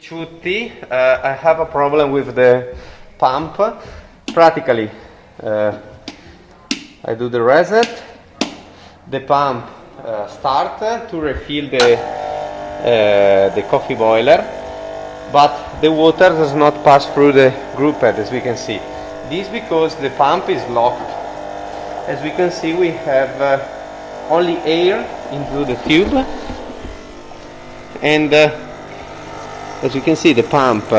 pl82t, I have a problem with the pump. Practically, I do the reset, the pump starts to refill the coffee boiler, but the water does not pass through the group head, as we can see. This because the pump is locked. As we can see, we have only air into the tube, and as you can see, the pump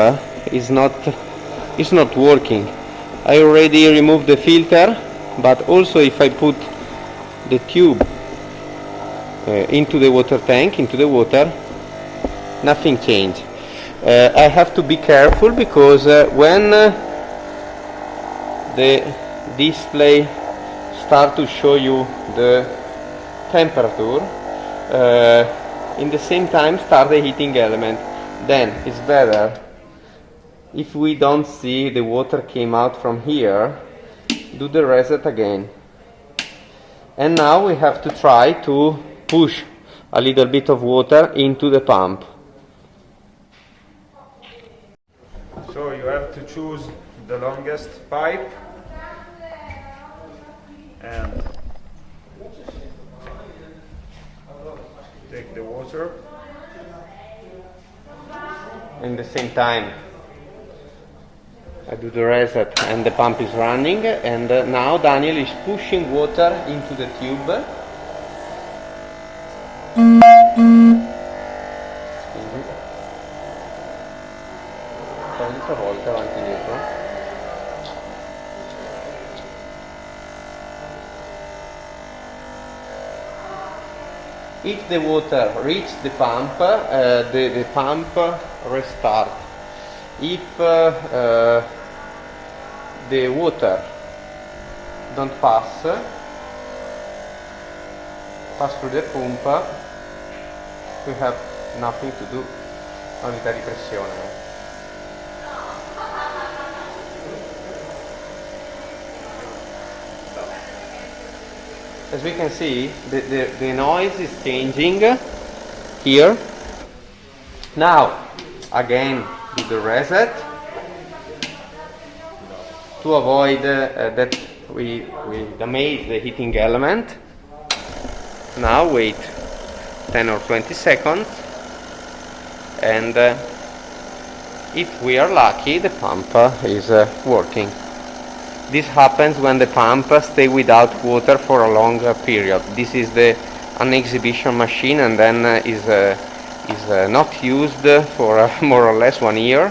is not working. I already removed the filter, but also if I put the tube into the water tank, into the water, nothing changed. I have to be careful because when the display start to show you the temperature, in the same time start the heating element. Then it's better if we don't see the water came out from here, do the reset again. And now we have to try to push a little bit of water into the pump. So you have to choose the longest pipe and take the water. In the same time I do the reset and the pump is running, and now Daniel is pushing water into the tube. Un'altra volta avanti e indietro. If the water reaches the pump, the pump restart. If the water don't pass through the pump, we have nothing to do. Unità di pressione. As we can see, the noise is changing here. Now, again, do the reset to avoid that we damage the heating element. Now wait 10 or 20 seconds, and if we are lucky, the pump is working. This happens when the pump stays without water for a long period. This is an exhibition machine, and then is not used for more or less 1 year,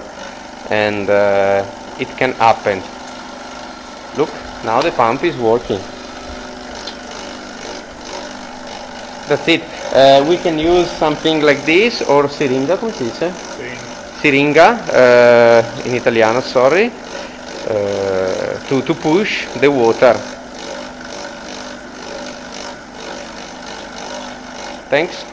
and it can happen. Look, now the pump is working. That's it. We can use something like this, or siringa, come si dice? Siringa, in italiano, sorry. To push the water. Thanks.